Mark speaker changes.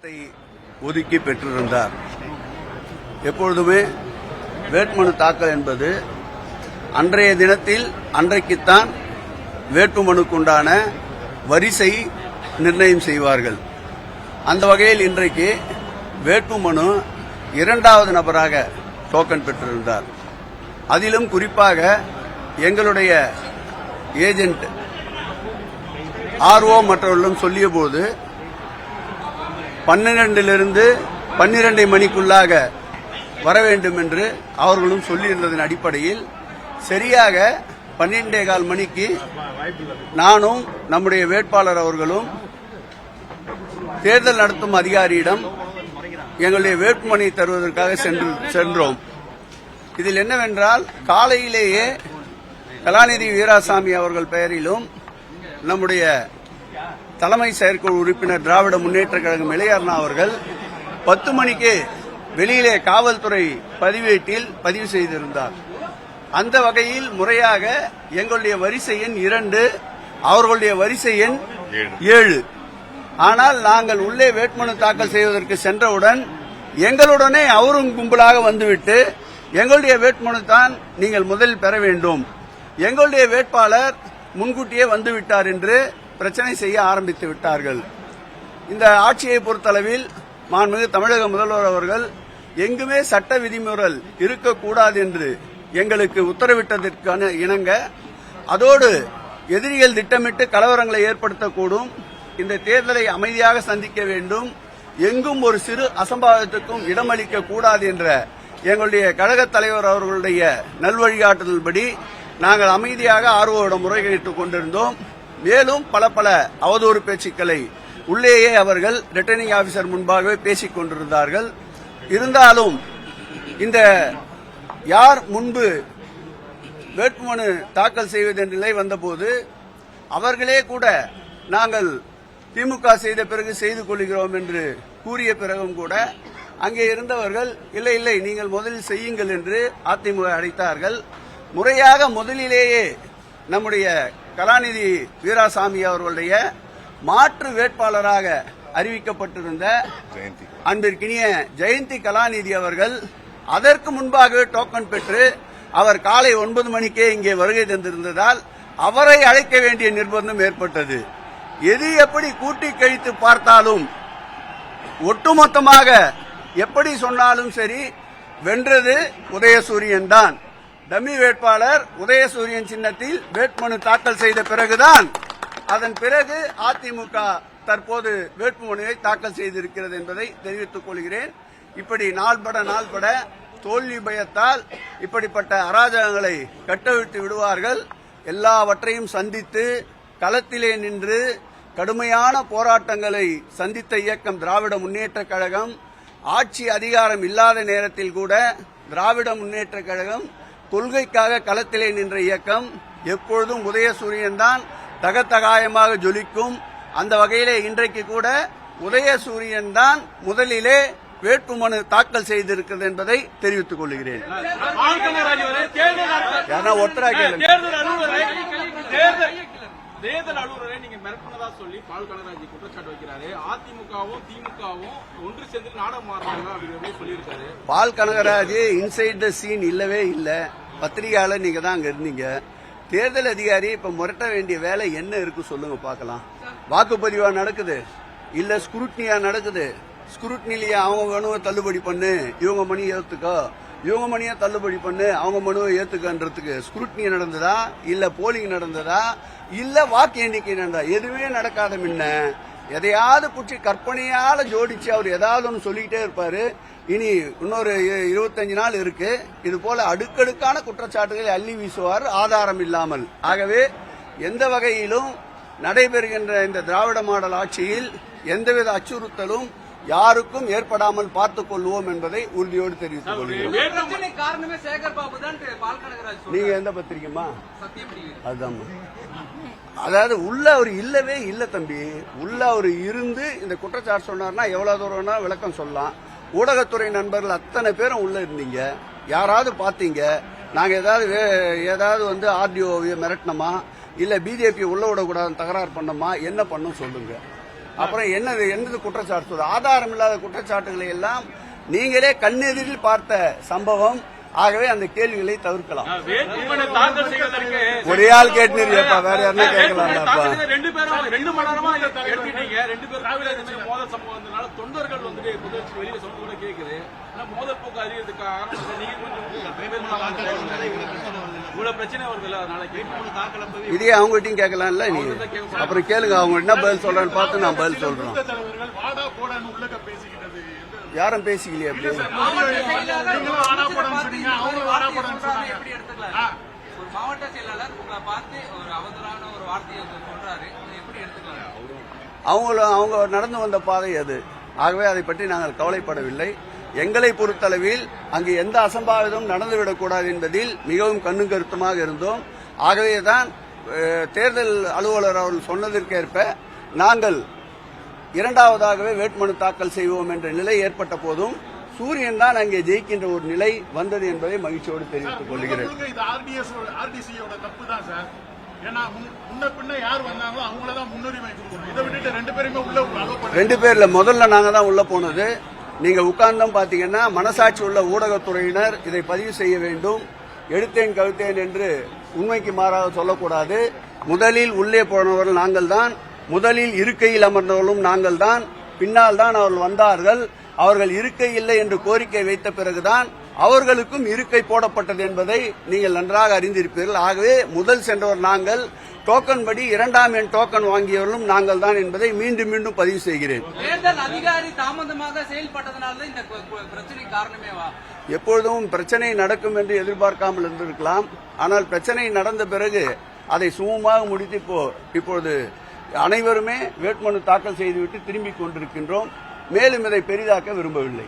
Speaker 1: நேரத்தை ஒதுக்கி பெற்றிருந்தார். எப்பொழுதுமே வேட்புமனு தாக்கல் என்பது அன்றைய தினத்தில் அன்றைக்குத்தான் வேட்புமனுக்குண்டான வரிசை நிர்ணயம் செய்வார்கள். அந்த வகையில் இன்றைக்கு வேட்புமனு இரண்டாவது நபராக டோக்கன் பெற்றிருந்தார். அதிலும் குறிப்பாக எங்களுடைய ஏஜென்ட் ஆர்ஓ மற்றவர்களும் சொல்லிய போது 12 மணிக்குள்ளாக வர வேண்டும் என்று அவர்களும் சொல்லியிருந்ததன் அடிப்படையில் சரியாக 12:15 மணிக்கு நானும் நம்முடைய வேட்பாளர் அவர்களும் தேர்தல் நடத்தும் அதிகாரியிடம் எங்களுடைய வேட்புமனை தருவதற்காக சென்றோம். இதில் என்னவென்றால் காலையிலேயே கலாநிதி வீராசாமி அவர்கள் பெயரிலும் நம்முடைய தலைமை செயற்குழு உறுப்பினர் திராவிட முன்னேற்ற கழகம் இளையண்ணா அவர்கள் 10 மணிக்கு வெளியிலே காவல்துறை பதிவேட்டில் பதிவு செய்திருந்தார். அந்த வகையில் முறையாக எங்களுடைய வரிசை எண் 2, அவர்களுடைய வரிசை எண் 7. ஆனால் நாங்கள் உள்ளே வேட்புமனு தாக்கல் செய்வதற்கு சென்றவுடன் எங்களுடனே அவரும் கும்பலாக வந்துவிட்டு எங்களுடைய வேட்புமனு தான் நீங்கள் முதலில் பெற வேண்டும், எங்களுடைய வேட்பாளர் முன்கூட்டியே வந்துவிட்டார் என்று பிரச்சனை செய்ய ஆரம்பித்து விட்டார்கள். இந்த ஆட்சியை பொறுத்தளவில் மாண்புமிகு தமிழக முதல்வர் அவர்கள் எங்குமே சட்ட விதிமுறை இருக்கக்கூடாது என்று எங்களுக்கு உத்தரவிட்டதற்கான இணங்க, அதோடு எதிரிகள் திட்டமிட்டு கலவரங்களை ஏற்படுத்தக்கூடும், இந்த தேர்தலை அமைதியாக சந்திக்க வேண்டும், எங்கும் ஒரு சிறு அசம்பாவிதத்துக்கும் இடமளிக்க கூடாது என்ற எங்களுடைய கழக தலைவர் அவர்களுடைய நல்வழிகாட்டுதல்படி நாங்கள் அமைதியாக ஆர்வலோடு முறையிட்டுக் கொண்டிருந்தோம். மேலும் பல அவதூறு பேச்சுக்களை உள்ளேயே அவர்கள் ரிட்டர்னிங் ஆபீசர் முன்பாகவே பேசிக் கொண்டிருந்தார்கள். இருந்தாலும் இந்த யார் முன்பு வேட்புமனு தாக்கல் செய்வது என்ற நிலை வந்தபோது அவர்களே கூட நாங்கள் திமுக செய்த பிறகு செய்து கொள்கிறோம் என்று கூறிய பிறகும் கூட அங்கே இருந்தவர்கள் இல்லை நீங்கள் முதலில் செய்யுங்கள் என்று அதிமுக அழைத்தார்கள். முறையாக முதலிலேயே நம்முடைய கலாநிதி வீராசாமி அவர்களுடைய மாற்று வேட்பாளராக அறிவிக்கப்பட்டிருந்த அன்பிற்கினிய ஜெயந்தி கலாநிதி அவர்கள் அதற்கு முன்பாகவே டோக்கன் பெற்று அவர் காலை 9 மணிக்கே இங்கே வருகை தந்திருந்ததால் அவரை அழைக்க வேண்டிய நிர்பந்தம் ஏற்பட்டது. எது எப்படி கூட்டி கழித்து பார்த்தாலும் ஒட்டுமொத்தமாக எப்படி சொன்னாலும் சரி வென்றது உதயசூரியன் தான். டம்மி வேட்பாளர் உதயசூரியன் சின்னத்தில் வேட்புமனு தாக்கல் செய்த பிறகுதான் அதன் பிறகு அதிமுக தற்போது வேட்புமனுவை தாக்கல் செய்திருக்கிறது என்பதை தெரிவித்துக் கொள்கிறேன். இப்படி நாள்பட தோல்வி பயத்தால் இப்படிப்பட்ட அராஜகங்களை கட்டவிழ்த்து விடுவார்கள். எல்லாவற்றையும் சந்தித்து களத்திலே நின்று கடுமையான போராட்டங்களை சந்தித்த இயக்கம் திராவிட முன்னேற்ற கழகம். ஆட்சி அதிகாரம் இல்லாத நேரத்தில் கூட திராவிட முன்னேற்ற கழகம் கொள்கைக்காக களத்திலே நின்ற இயக்கம். எப்பொழுதும் உதயசூரியன் தான் தகத்தகாயமாக ஜொலிக்கும். அந்த வகையிலே இன்றைக்கு கூட உதயசூரியன் தான் முதலிலே வேட்புமனு தாக்கல் செய்திருக்கிறது என்பதை தெரிவித்துக் கொள்கிறேன்.
Speaker 2: தேர்தல் அலுவலரை நீங்க மிரட்டினதா சொல்லி பால் கனகராஜ் குற்றச்சாட்டு வைக்கிறாரு. அதிமுகவும் திமுகவும் ஒன்று சேர்ந்து நாடகம் மாறுறாங்க அப்படின்னு சொல்லியிருக்காரு.
Speaker 1: பால் கனகராஜ் இன்சைட் த சீன் இல்லவே இல்ல. பத்திரிகையாளர் நீங்க தான் அங்க இருந்தீங்க. தேர்தல் அதிகாரி இப்ப முரட்ட வேண்டிய வேலை என்ன இருக்கு சொல்லுங்க பார்க்கலாம். வாக்குப்பதிவா நடக்குது இல்ல ஸ்குரூட்னியா நடக்குது? ஸ்குரூட்னிலேயே அவங்க மனுவை தள்ளுபடி பண்ணு, இவங்க மணி ஏத்துக்கோ, இவங்க மணியை தள்ளுபடி பண்ணு, அவங்க மனுவை ஏத்துக்கன்றதுக்கு ஸ்குரூட்னி நடந்ததா இல்ல போலிங் நடந்ததா இல்ல வாக்கு எண்ணிக்கை நடந்ததா? எதுவுமே நடக்காத முன்ன எதையாவது குச்சி கற்பனையால ஜோடிச்சு அவர் ஏதாவது ஒன்று சொல்லிக்கிட்டே இருப்பாரு. இனி இன்னொரு 25 நாள் இருக்கு. இது போல அடுக்கடுக்கான குற்றச்சாட்டுகளை அள்ளி வீசுவார் ஆதாரம் இல்லாமல். ஆகவே எந்த வகையிலும் நடைபெறுகின்ற இந்த திராவிட மாடல் ஆட்சியில் எந்தவித அச்சுறுத்தலும் யாருக்கும் ஏற்படாமல் பார்த்துக் கொள்வோம் என்பதை உறுதியோடு தெரிவித்துக் கொள்கிறோம். நீங்க எந்த பத்திரிகைமா? அதுதான். அதாவது உள்ள அவர் இல்லவே இல்ல தம்பி. உள்ள அவர் இருந்து இந்த குற்றச்சாட்டு சொன்னார்னா எவ்வளவு தூரம்னா விளக்கம் சொல்லலாம். ஊடகத்துறை நண்பர்கள் அத்தனை பேரும் உள்ள இருந்தீங்க. யாராவது பாத்தீங்க? நாங்க ஏதாவது ஆர்டிஓ மிரட்டணுமா இல்ல பிஜேபி உள்ள விடக்கூடாது தகராறு பண்ணோமா? என்ன பண்ணும் சொல்லுங்க. அப்புறம் என்னது குற்றச்சாட்டு? ஆதாரம் இல்லாத குற்றச்சாட்டுகளை எல்லாம் நீங்களே கண்ணெதிரில் பார்த்த சம்பவம். ஆகவே அந்த கேள்விகளை தவிர்க்கலாம்.
Speaker 2: வேட்புமனு தாக்கல் செய்வதற்கு
Speaker 1: ஒரே ஆள் கேட்டுப்பா, வேற யாருன்னா கேட்கலாம்ப்பா.
Speaker 2: 2 பேரும் 2 மணி நேரமா எடுத்துட்டீங்க. 2 பேரும் மோதல் சம்பவம் வந்தனால தொண்டர்கள் வந்துட்டு புதுச்சு வெளியில சொல்ல கூட கேக்குது. ஆனா மோதல் போக்கு அதிகத்துக்கு காரணம் நீங்க கொஞ்சம் இவ்வளவு பிரச்சனை வருது. அதனால
Speaker 1: இதே அவங்ககிட்டயும் கேட்கலாம்ல நீங்க. அப்புறம் கேளுங்க, அவங்க என்ன பதில் சொல்றான்னு பார்த்து நான் பதில் சொல்றேன். யாரும் பேசிக்கலையே அப்படி.
Speaker 3: மாவட்ட செயலாளர் உங்களை பார்த்து ஒரு அவதூறான ஒரு வார்த்தையை சொல்றாரு, எப்படி எடுத்துக்கலாம்?
Speaker 1: அவங்க நடந்து வந்த பாதை அது. ஆகவே அதை பற்றி நாங்கள் கவலைப்படவில்லை. எங்களை பொறுத்தளவில் அங்கு எந்த அசம்பாவிதமும் நடந்துவிடக்கூடாது என்பதில் மிகவும் கண்ணும் கருத்துமாக இருந்தோம். ஆகவேதான் தேர்தல் அலுவலர் அவர்கள் சொன்னதற்கேற்ப நாங்கள் இரண்டாவதாகவே வேட்புமனு தாக்கல் செய்வோம் என்ற நிலை ஏற்பட்ட போதும் சூரியன் தான் அங்கே ஜெயிக்கின்ற ஒரு நிலை வந்தது என்பதை மகிழ்ச்சியோடு தெரிவித்துக் கொள்கிறேன். ரெண்டு பேர்ல முதல்ல நாங்க தான் உள்ள போனது. நீங்க உட்கார்ந்தும் பாத்தீங்கன்னா மனசாட்சி உள்ள ஊடகத்துறையினர் இதை பதிவு செய்ய வேண்டும். எடுத்தேன் கவித்தேன் என்று உண்மைக்கு மாறாக சொல்லக்கூடாது. முதலில் உள்ளே போனவர்கள் நாங்கள் தான். முதலில் இருக்கையில் அமர்ந்தவர்களும் நாங்கள் தான். பின்னால் தான் அவர்கள் வந்தார்கள். அவர்கள் இருக்கை இல்லை என்று கோரிக்கை வைத்த பிறகுதான் அவர்களுக்கும் இருக்கை போடப்பட்டது என்பதை நீங்கள் நன்றாக அறிந்திருப்பீர்கள். ஆகவே முதல் சென்றவர் நாங்கள். டோக்கன் படி 2ஆம் எண் டோக்கன் வாங்கியவர்களும் நாங்கள் தான் என்பதை மீண்டும் மீண்டும் பதிவு செய்கிறேன்.
Speaker 3: தேர்தல் அதிகாரி தாமதமாக செயல்பட்டதனால இந்த பிரச்சனை காரணமேவா?
Speaker 1: எப்பொழுதும் பிரச்சனை நடக்கும் என்று எதிர்பார்க்காமல் இருந்திருக்கலாம். ஆனால் பிரச்சனை நடந்த பிறகு அதை சுமூகமாக முடித்து இப்பொழுது அனைவருமே வேட்புமனு தாக்கல் செய்துவிட்டு திரும்பிக் கொண்டிருக்கின்றோம். மேலும் இதை பெரிதாக்க விரும்பவில்லை.